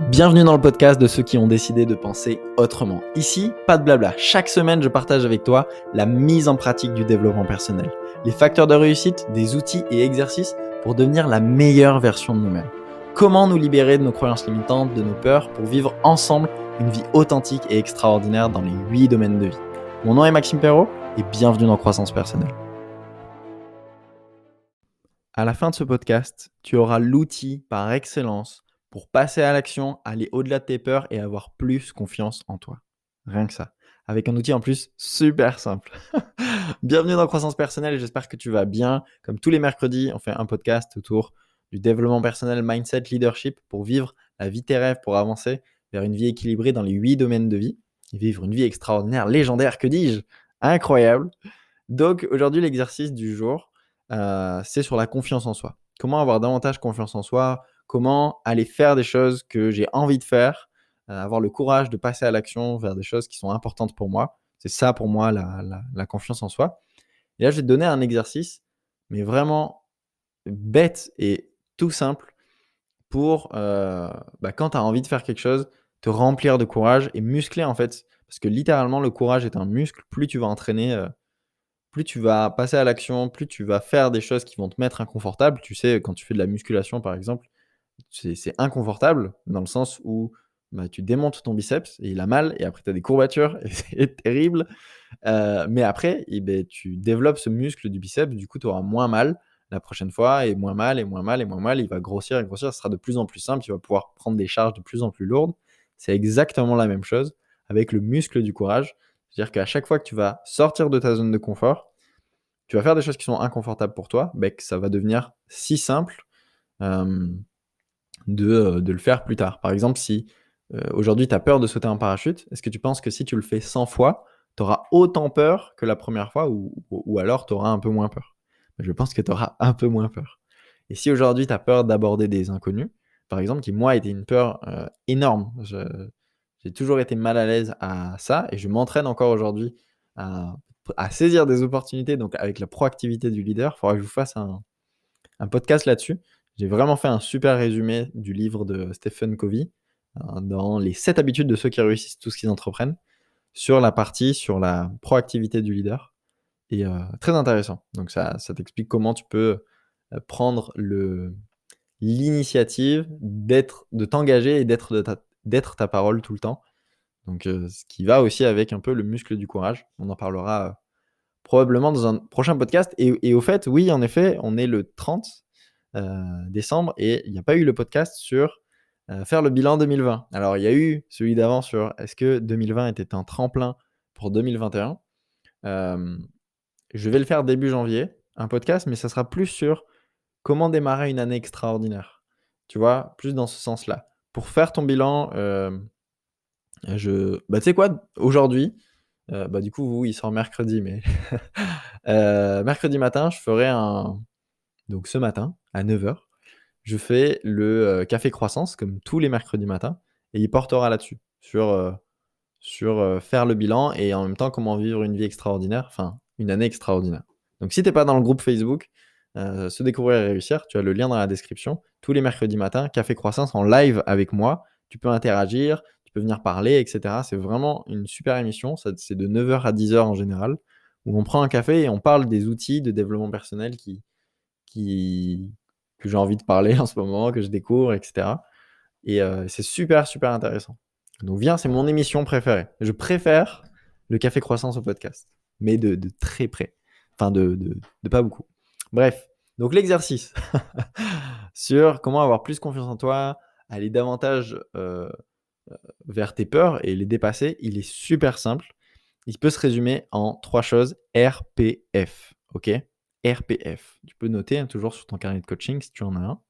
Bienvenue dans le podcast de ceux qui ont décidé de penser autrement. Ici, pas de blabla. Chaque semaine, je partage avec toi la mise en pratique du développement personnel, les facteurs de réussite, des outils et exercices pour devenir la meilleure version de nous-mêmes. Comment nous libérer de nos croyances limitantes, de nos peurs, pour vivre ensemble une vie authentique et extraordinaire dans les 8 domaines de vie. Mon nom est Maxime Perrault et bienvenue dans Croissance Personnelle. À la fin de ce podcast, tu auras l'outil par excellence pour passer à l'action, aller au-delà de tes peurs et avoir plus confiance en toi. Rien que ça. Avec un outil en plus super simple. Bienvenue dans Croissance Personnelle et j'espère que tu vas bien. Comme tous les mercredis, on fait un podcast autour du développement personnel, mindset, leadership pour vivre la vie de tes rêves, pour avancer vers une vie équilibrée dans les 8 domaines de vie et vivre une vie extraordinaire, légendaire, que dis-je, incroyable. Donc aujourd'hui, l'exercice du jour, c'est sur la confiance en soi. Comment avoir davantage confiance en soi? Comment aller faire des choses que j'ai envie de faire? Avoir le courage de passer à l'action vers des choses qui sont importantes pour moi. C'est ça pour moi la confiance en soi. Et là, je vais te donner un exercice, mais vraiment bête et tout simple pour, quand tu as envie de faire quelque chose, te remplir de courage et muscler en fait. Parce que littéralement, le courage est un muscle. Plus tu vas entraîner, plus tu vas passer à l'action, plus tu vas faire des choses qui vont te mettre inconfortable. Tu sais, quand tu fais de la musculation, par exemple, c'est inconfortable dans le sens où, tu démontes ton biceps et il a mal et après tu as des courbatures et c'est terrible. Mais après tu développes ce muscle du biceps, du coup, tu auras moins mal la prochaine fois et moins mal et moins mal et moins mal. Il va grossir et grossir, ce sera de plus en plus simple, tu vas pouvoir prendre des charges de plus en plus lourdes. C'est exactement la même chose avec le muscle du courage. C'est-à-dire qu'à chaque fois que tu vas sortir de ta zone de confort, tu vas faire des choses qui sont inconfortables pour toi, que ça va devenir si simple, hem, de le faire plus tard. Par exemple, si, aujourd'hui tu as peur de sauter en parachute, est-ce que tu penses que si tu le fais 100 fois, tu auras autant peur que la première fois ou alors tu auras un peu moins peur? Je pense que tu auras un peu moins peur. Et si aujourd'hui tu as peur d'aborder des inconnus, par exemple, qui moi était une peur, énorme, j'ai toujours été mal à l'aise à ça et je m'entraîne encore aujourd'hui à saisir des opportunités, donc avec la proactivité du leader. Il faudra que je vous fasse un podcast là-dessus. J'ai vraiment fait un super résumé du livre de Stephen Covey, dans les 7 habitudes de ceux qui réussissent tout ce qu'ils entreprennent, sur la proactivité du leader et très intéressant. Donc ça t'explique comment tu peux, prendre l'initiative de t'engager et d'être ta parole tout le temps. Donc ce qui va aussi avec un peu le muscle du courage. On en parlera, probablement dans un prochain podcast et au fait, oui, en effet, on est le 30 décembre et il n'y a pas eu le podcast sur, faire le bilan 2020. Alors il y a eu celui d'avant sur est-ce que 2020 était un tremplin pour 2021? Je vais le faire début janvier, un podcast, mais ça sera plus sur comment démarrer une année extraordinaire. Tu vois? Plus dans ce sens-là. Pour faire ton bilan, tu sais quoi? Aujourd'hui, du coup, il sort mercredi, mais mercredi matin, je ferai donc ce matin, à 9h, je fais le, café croissance comme tous les mercredis matins et il portera là-dessus, sur faire le bilan et en même temps comment vivre une vie extraordinaire, enfin une année extraordinaire. Donc si tu es pas dans le groupe Facebook, Se découvrir et réussir, tu as le lien dans la description. Tous les mercredis matins, café croissance en live avec moi. Tu peux interagir, tu peux venir parler et cetera. C'est vraiment une super émission, c'est de 9h à 10h en général, où on prend un café et on parle des outils de développement personnel qui que j'ai envie de parler en ce moment, que je découvre et cetera et c'est super, super intéressant. Donc viens, c'est mon émission préférée. Je préfère le café croissance au podcast, mais de très près. Enfin de pas beaucoup. Bref, donc l'exercice sur comment avoir plus confiance en toi, aller davantage, vers tes peurs et les dépasser, il est super simple. Il peut se résumer en 3 choses, RPF, OK? RPF. Tu peux noter, hein, toujours sur ton carnet de coaching si tu en as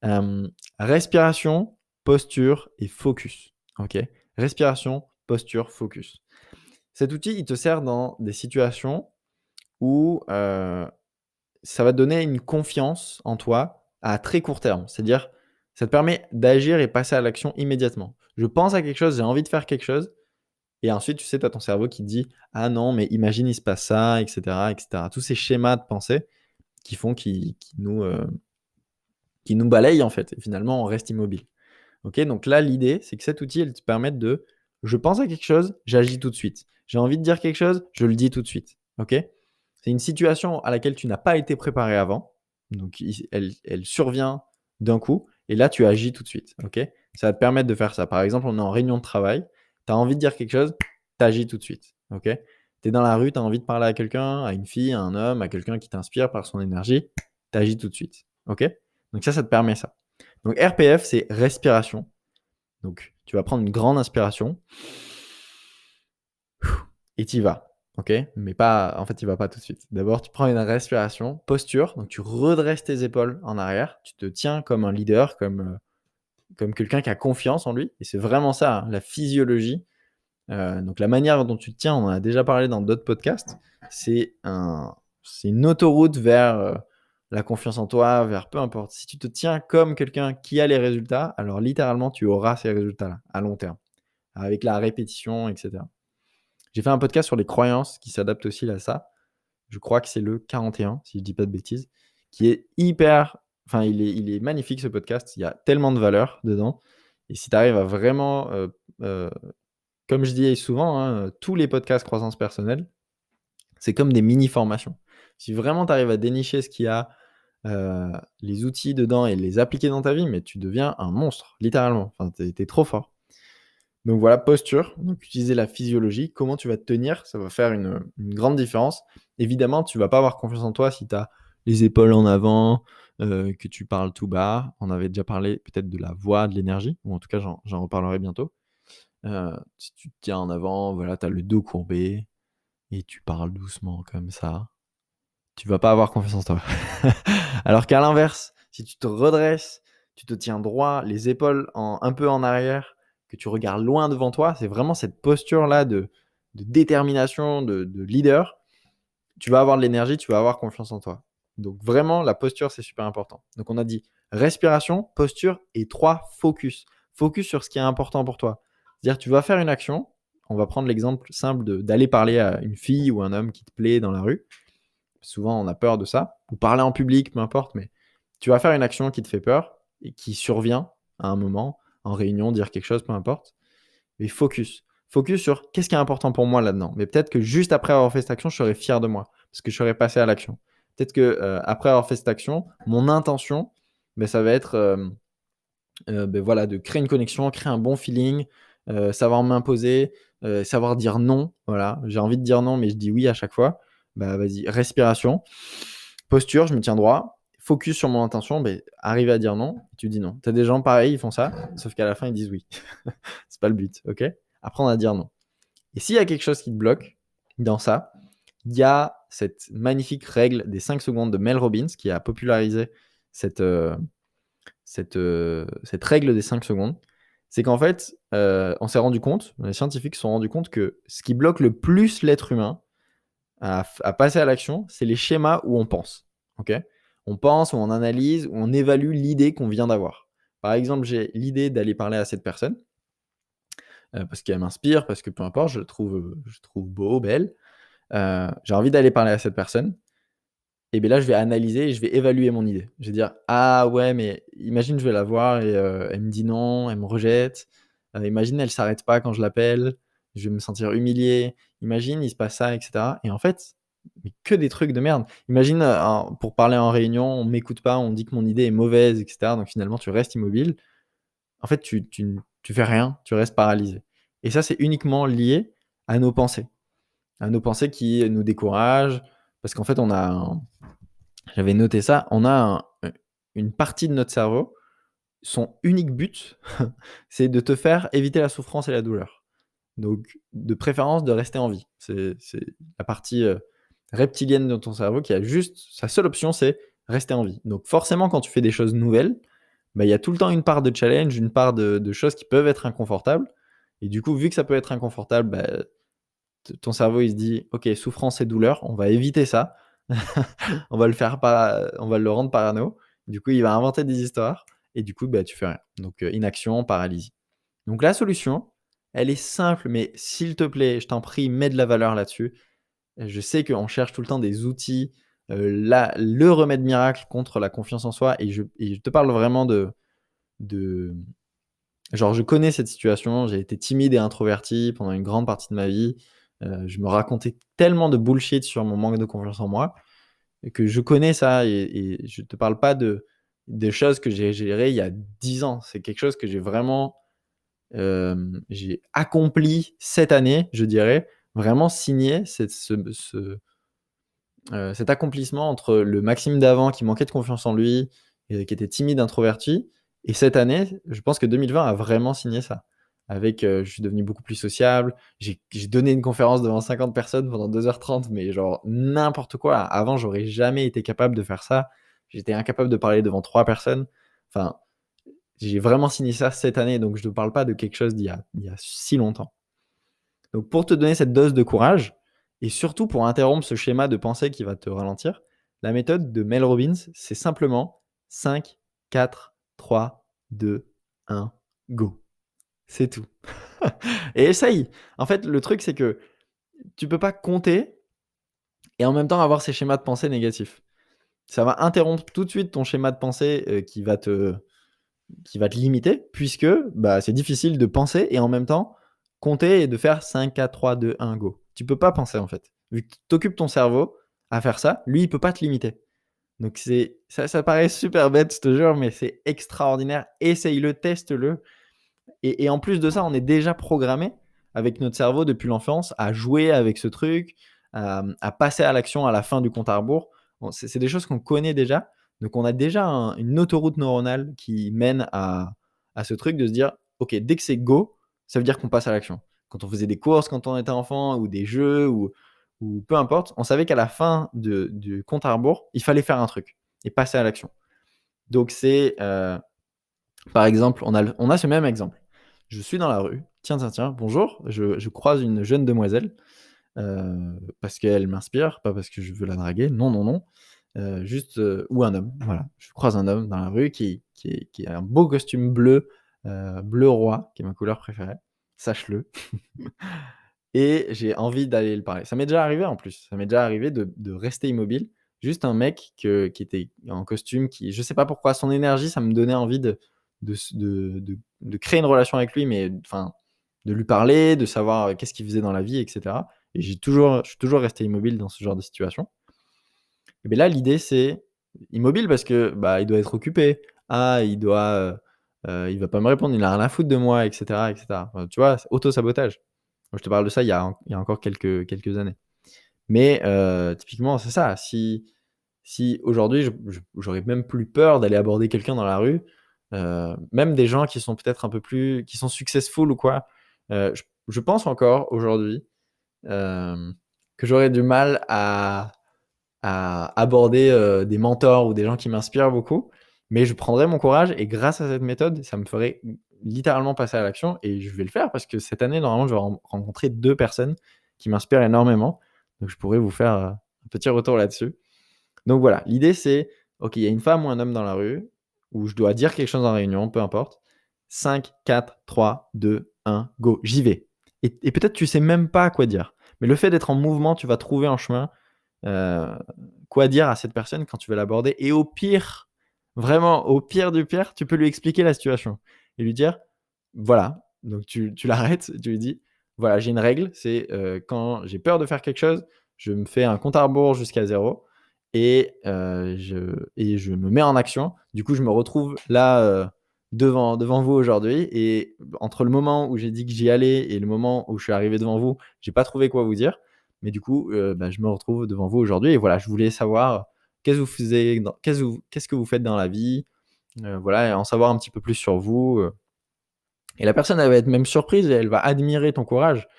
un. Respiration, posture et focus. OK? Respiration, posture, focus. Cet outil, il te sert dans des situations où, ça va te donner une confiance en toi à très court terme. C'est-à-dire, ça te permet d'agir et passer à l'action immédiatement. Je pense à quelque chose, j'ai envie de faire quelque chose et ensuite, tu sais, tu as ton cerveau qui te dit: «Ah non, mais imagine il se passe ça» et cetera et cetera. Tous ces schémas de pensée qui font qui nous balayent en fait et finalement on reste immobile. OK, donc là, l'idée, c'est que cet outil, il te permette de je pense à quelque chose, j'agis tout de suite. J'ai envie de dire quelque chose, je le dis tout de suite. OK? C'est une situation à laquelle tu n'as pas été préparé avant. Donc, elle survient d'un coup et là, tu agis tout de suite. OK? Ça va te permettre de faire ça. Par exemple, on est en réunion de travail, tu as envie de dire quelque chose, tu agis tout de suite. OK? Tu es dans la rue, tu as envie de parler à quelqu'un, à une fille, à un homme, à quelqu'un qui t'inspire par son énergie, tu agis tout de suite. OK? Donc ça te permet ça. Donc RPF, c'est respiration. Donc tu vas prendre une grande inspiration et tu y vas. OK? Mais pas en fait, tu y vas pas tout de suite. D'abord, tu prends une respiration, posture, donc tu redresses tes épaules en arrière, tu te tiens comme un leader, comme quelqu'un qui a confiance en lui et c'est vraiment ça, hein, la physiologie. Donc la manière dont tu te tiens, on en a déjà parlé dans d'autres podcasts, c'est une autoroute vers, la confiance en toi, vers peu importe. Si tu te tiens comme quelqu'un qui a les résultats, alors littéralement, tu auras ces résultats-là, à long terme, avec la répétition et cetera. J'ai fait un podcast sur les croyances qui s'adaptent aussi à ça. Je crois que c'est le 41, si je dis pas de bêtises, qui est hyper enfin il est magnifique ce podcast, il y a tellement de valeur dedans et si tu arrives à vraiment, comme je dis souvent, hein, tous les podcasts croissance personnelle, c'est comme des mini formations. Si vraiment tu arrives à dénicher ce qu'il y a, les outils dedans et les appliquer dans ta vie, mais tu deviens un monstre, littéralement. Enfin, tu es trop fort. Donc voilà, posture, donc utiliser la physiologie. Comment tu vas te tenir, ça va faire une grande différence. Évidemment, tu vas pas avoir confiance en toi si tu as les épaules en avant, que tu parles tout bas. On avait déjà parlé peut-être de la voix, de l'énergie, ou en tout cas, j'en reparlerai bientôt. Si tu te tiens en avant, voilà, tu as le dos courbé et tu parles doucement comme ça, tu vas pas avoir confiance en toi. Alors qu'à l'inverse, si tu te redresses, tu te tiens droit, les épaules un peu en arrière, que tu regardes loin devant toi, c'est vraiment cette posture-là de détermination, de leader. Tu vas avoir de l'énergie, tu vas avoir confiance en toi. Donc vraiment, la posture, c'est super important. Donc on a dit respiration, posture et 3, focus. Focus sur ce qui est important pour toi. C'est-à-dire, tu vas faire une action. On va prendre l'exemple simple d'aller parler à une fille ou un homme qui te plaît dans la rue. Souvent, on a peur de ça. Ou parler en public, peu importe. Mais tu vas faire une action qui te fait peur et qui survient à un moment, en réunion, dire quelque chose, peu importe. Mais focus. Focus sur qu'est-ce qui est important pour moi là-dedans. Mais peut-être que juste après avoir fait cette action, je serais fier de moi parce que je serais passé à l'action. Peut-être que après avoir fait cette action, mon intention, ben, ça va être ben, voilà, de créer une connexion, créer un bon feeling, savoir m'imposer, savoir dire non. Voilà, j'ai envie de dire non, mais je dis oui à chaque fois. Bah vas-y, respiration, posture, je me tiens droit, focus sur mon intention, ben, arriver à dire non, tu dis non. Tu as des gens pareils, ils font ça, sauf qu'à la fin, ils disent oui. C'est pas le but, ok? Apprendre à dire non. Et s'il y a quelque chose qui te bloque dans ça, il y a cette magnifique règle des 5 secondes de Mel Robbins qui a popularisé cette, cette règle des 5 secondes. C'est qu'en fait, on s'est rendu compte, les scientifiques se sont rendus compte que ce qui bloque le plus l'être humain à passer à l'action, c'est les schémas où on pense. Ok? On pense, ou on analyse, ou on évalue l'idée qu'on vient d'avoir. Par exemple, j'ai l'idée d'aller parler à cette personne parce qu'elle m'inspire, parce que peu importe, je trouve beau, belle. J'ai envie d'aller parler à cette personne. Et bien là, je vais analyser et je vais évaluer mon idée. Je vais dire: «Ah ouais, mais imagine, je vais la voir et elle me dit non, elle me rejette. Imagine, elle s'arrête pas quand je l'appelle, je vais me sentir humilié. Imagine, il se passe ça» et cetera et en fait, mais que des trucs de merde. Imagine, pour parler en réunion, on m'écoute pas, on dit que mon idée est mauvaise et cetera, donc finalement, tu restes immobile. En fait, tu fais rien, tu restes paralysé et ça, c'est uniquement lié à nos pensées qui nous découragent parce qu'en fait, j'avais noté ça, on a une partie de notre cerveau, son unique but, c'est de te faire éviter la souffrance et la douleur. Donc, de préférence, de rester en vie. C'est la partie reptilienne de ton cerveau qui a juste, sa seule option, c'est rester en vie. Donc, forcément, quand tu fais des choses nouvelles, bah, il y a tout le temps une part de challenge, une part de choses qui peuvent être inconfortables. Et du coup, vu que ça peut être inconfortable, bah, ton cerveau, il se dit, ok, souffrance et douleur, on va éviter ça. On va le rendre parano. Du coup, il va inventer des histoires et du coup, bah, tu fais rien. Donc, inaction, paralysie. Donc la solution, elle est simple, mais s'il te plaît, je t'en prie, mets de la valeur là-dessus. Je sais qu'on cherche tout le temps des outils, le remède miracle contre la confiance en soi et je te parle vraiment de Genre, je connais cette situation, j'ai été timide et introverti pendant une grande partie de ma vie. Je me racontais tellement de bullshit sur mon manque de confiance en moi et que je connais ça et je te parle pas de des choses que j'ai gérées il y a 10 ans. C'est quelque chose que j'ai vraiment, j'ai accompli cette année, je dirais. Vraiment signé cet accomplissement entre le Maxime d'avant qui manquait de confiance en lui et qui était timide, introverti et cette année, je pense que 2020 a vraiment signé ça. Avec, je suis devenu beaucoup plus sociable, j'ai donné une conférence devant 50 personnes pendant 2h30, mais genre n'importe quoi. Avant, j'aurais jamais été capable de faire ça. J'étais incapable de parler devant 3 personnes. Enfin, j'ai vraiment signé ça cette année, donc je ne parle pas de quelque chose d'il y a si longtemps. Donc pour te donner cette dose de courage et surtout pour interrompre ce schéma de pensée qui va te ralentir, la méthode de Mel Robbins, c'est simplement 5, 4, 3, 2, 1, go. C'est tout. Et essaye. En fait, le truc, c'est que tu peux pas compter et en même temps avoir ces schémas de pensée négatifs. Ça va interrompre tout de suite ton schéma de pensée qui va te limiter puisque bah, c'est difficile de penser et en même temps compter et de faire 5, 4, 3, 2, 1, go. Tu peux pas penser en fait. Vu que tu occupes ton cerveau à faire ça, lui, il peut pas te limiter. Donc ça paraît super bête, je te jure, mais c'est extraordinaire. Essaye-le, teste-le. Et en plus de ça, on est déjà programmé avec notre cerveau depuis l'enfance à jouer avec ce truc, à passer à l'action à la fin du compte à rebours. Bon, c'est des choses qu'on connaît déjà. Donc on a déjà une autoroute neuronale qui mène à ce truc de se dire, OK, dès que c'est go, ça veut dire qu'on passe à l'action. Quand on faisait des courses quand on était enfant ou des jeux ou peu importe, on savait qu'à la fin du compte à rebours, il fallait faire un truc et passer à l'action. Donc c'est, par exemple, on a ce même exemple. Je suis dans la rue, tiens, bonjour, je croise une jeune demoiselle, parce qu'elle m'inspire, pas parce que je veux la draguer, non, non, non, juste, ou un homme, voilà. Je croise un homme dans la rue qui a un beau costume bleu, bleu roi, qui est ma couleur préférée, sache-le. Et j'ai envie d'aller le parler. Ça m'est déjà arrivé en plus, ça m'est déjà arrivé de rester immobile. Juste un mec qui était en costume, qui je sais pas pourquoi, son énergie, ça me donnait envie de créer une relation avec lui, mais enfin, de lui parler, de savoir, qu'est-ce qu'il faisait dans la vie et cetera. Et je suis toujours resté immobile dans ce genre de situation. Et beh, là, l'idée, c'est immobile parce que, bah, il doit être occupé. Ah, il va pas me répondre, il a rien à foutre de moi et cetera et cetera. Tu vois? C'est auto-sabotage. Moi, je te parle de ça il y a encore quelques années. Mais typiquement, c'est ça. Si aujourd'hui, j'aurais même plus peur d'aller aborder quelqu'un dans la rue, même des gens qui sont peut-être un peu plus qui sont successful ou quoi, je pense encore aujourd'hui, hem, que j'aurais du mal à aborder, des mentors ou des gens qui m'inspirent beaucoup. Mais je prendrais mon courage et grâce à cette méthode, ça me ferait littéralement passer à l'action et je vais le faire parce que cette année, normalement, je vais rencontrer 2 personnes qui m'inspirent énormément. Donc je pourrais vous faire, un petit retour là-dessus. Donc voilà, l'idée c'est, OK, il y a une femme ou un homme dans la rue, où je dois dire quelque chose en réunion, peu importe. 5, 4, 3, 2, 1, go, j'y vais. Et peut-être tu sais même pas quoi dire. Mais le fait d'être en mouvement, tu vas trouver un chemin, heu, quoi dire à cette personne quand tu vas l'aborder et au pire, vraiment au pire du pire, tu peux lui expliquer la situation et lui dire: «Voilà», donc tu l'arrêtes, tu lui dis: «Voilà, j'ai une règle, c'est, quand j'ai peur de faire quelque chose, je me fais un compte à rebours jusqu'à 0 et je me mets en action. Du coup, je me retrouve là, devant vous aujourd'hui et entre le moment où j'ai dit que j'y allais et le moment où je suis arrivé devant vous, j'ai pas trouvé quoi vous dire. Mais du coup, bah, je me retrouve devant vous aujourd'hui et voilà, je voulais savoir qu'est-ce que vous faites dans la vie? Voilà et en savoir un petit peu plus sur vous, et la personne, elle va être même surprise et elle va admirer ton courage.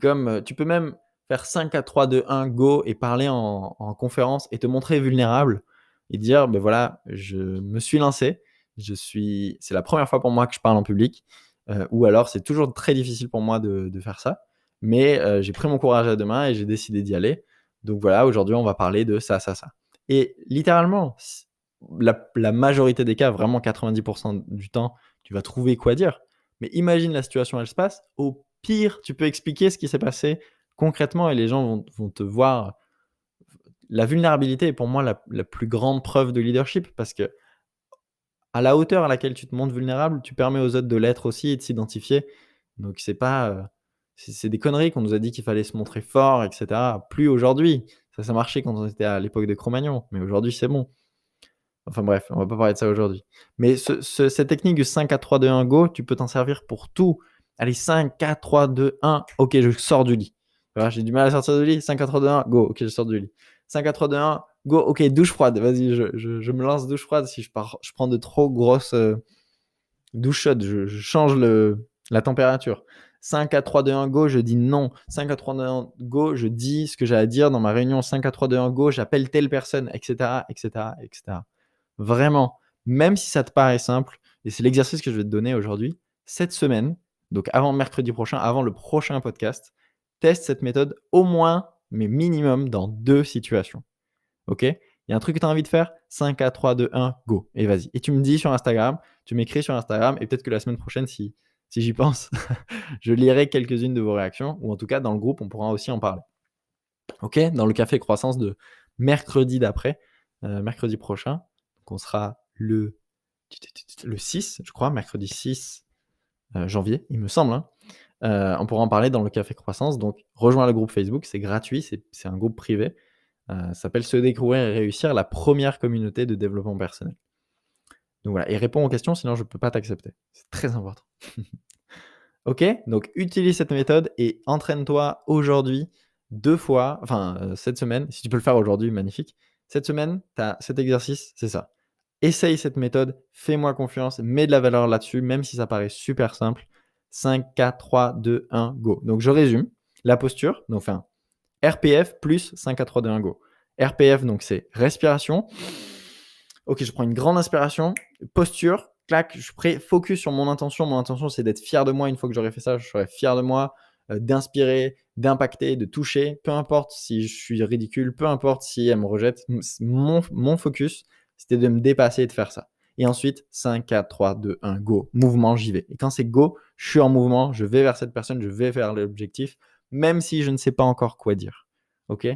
Comme, tu peux même faire 5, 4, 3, 2, 1, go et parler en conférence et te montrer vulnérable et dire: «Beh, voilà, je me suis lancé, c'est la première fois pour moi que je parle en public», ou alors: «C'est toujours très difficile pour moi de faire ça, mais j'ai pris mon courage à 2 mains et j'ai décidé d'y aller. Donc voilà, aujourd'hui, on va parler de ça, ça, ça». Et littéralement, la majorité des cas, vraiment 90 du temps, tu vas trouver quoi dire. Mais imagine la situation, elle se passe. Au pire, tu peux expliquer ce qui s'est passé concrètement et les gens vont te voir. La vulnérabilité est pour moi la plus grande preuve de leadership parce que à la hauteur à laquelle tu te montres vulnérable, tu permets aux autres de l'être aussi et de s'identifier. Donc c'est pas, c'est des conneries qu'on nous a dit qu'il fallait se montrer fort et cetera. Plus aujourd'hui. Ça marchait quand on était à l'époque de Cro-Magnon, mais aujourd'hui, c'est bon. Enfin bref, on va pas parler de ça aujourd'hui. Mais cette technique du 5, 4, 3, 2, 1, go, tu peux t'en servir pour tout. Allez, 5, 4, 3, 2, 1, ok, je sors du lit. Voilà, j'ai du mal à sortir du lit. 5, 4, 3, 2, 1, go, ok, je sors du lit. 5, 4, 3, 2, 1, go, ok, douche froide. Vas-y, je me lance douche froide si je prends de trop grosses douche chaude. Je change la température. 5, 4, 3, 2, 1, go, je dis non. 5, 4, 3, 2, 1, go, je dis ce que j'ai à dire dans ma réunion. 5, 4, 3, 2, 1, go, j'appelle telle personne, etc., etc., etc. Vraiment, même si ça te paraît simple, et c'est l'exercice que je vais te donner aujourd'hui, cette semaine, donc avant mercredi prochain, avant le prochain podcast, teste cette méthode au moins, mais minimum, dans 2 situations. Ok? Il y a un truc que tu as envie de faire? 5, 4, 3, 2, 1, go. Et vas-y. Et tu me dis sur Instagram, tu m'écris sur Instagram, et peut-être que la semaine prochaine, si j'y pense, je lirai quelques-unes de vos réactions, ou en tout cas, dans le groupe, on pourra aussi en parler. Ok? Dans le café croissance de mercredi d'après, mercredi prochain, donc on sera le 6, je crois, mercredi 6 janvier, il me semble. Hein. On pourra en parler dans le café croissance. Donc, rejoins le groupe Facebook, c'est gratuit, c'est un groupe privé. Ça s'appelle Se découvrir et réussir, la première communauté de développement personnel. Donc voilà, et réponds aux questions, sinon je ne peux pas t'accepter. C'est très important. Ok, donc utilise cette méthode et entraîne-toi aujourd'hui 2 fois, enfin cette semaine, si tu peux le faire aujourd'hui, magnifique. Cette semaine, tu as cet exercice, c'est ça. Essaye cette méthode, fais-moi confiance, mets de la valeur là-dessus, même si ça paraît super simple. 5, 4, 3, 2, 1, go. Donc je résume. La posture, donc enfin, RPF plus 5, 4, 3, 2, 1, go. RPF, donc c'est respiration. Ok, je prends une grande inspiration. Posture, clac, je focus sur mon intention. Mon intention, c'est d'être fier de moi. Une fois que j'aurai fait ça, je serai fier de moi, d'inspirer, d'impacter, de toucher. Peu importe si je suis ridicule, peu importe si elle me rejette. Mon focus, c'était de me dépasser et de faire ça. Et ensuite, 5, 4, 3, 2, 1, go. Mouvement, j'y vais. Et quand c'est go, je suis en mouvement, je vais vers cette personne, je vais vers l'objectif, même si je ne sais pas encore quoi dire. Ok?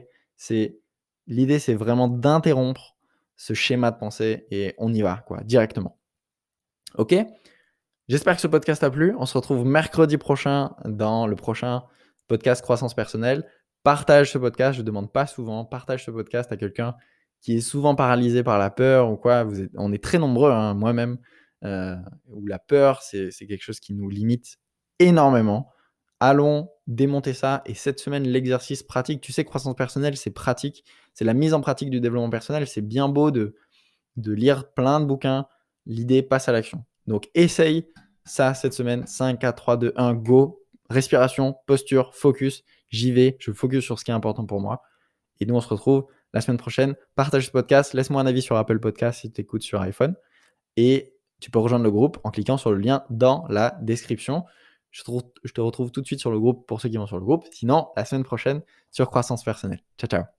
L'idée, c'est vraiment d'interrompre ce schéma de pensée et on y va, quoi, directement. Ok? J'espère que ce podcast t'a plu. On se retrouve mercredi prochain dans le prochain podcast Croissance Personnelle. Partage ce podcast, je ne demande pas souvent. Partage ce podcast à quelqu'un qui est souvent paralysé par la peur ou quoi. On est très nombreux, hein, moi-même, où la peur, c'est quelque chose qui nous limite énormément. Allons démonter ça. Et cette semaine, l'exercice pratique. Tu sais, croissance personnelle, c'est pratique. C'est la mise en pratique du développement personnel. C'est bien beau de lire plein de bouquins. L'idée passe à l'action. Donc, essaye ça cette semaine. 5, 4, 3, 2, 1, go. Respiration, posture, focus. J'y vais. Je focus sur ce qui est important pour moi. Et nous, on se retrouve la semaine prochaine. Partage ce podcast. Laisse-moi un avis sur Apple Podcast si tu écoutes sur iPhone. Et tu peux rejoindre le groupe en cliquant sur le lien dans la description. Je te retrouve tout de suite sur le groupe pour ceux qui vont sur le groupe. Sinon, la semaine prochaine sur Croissance Personnelle. Ciao, ciao.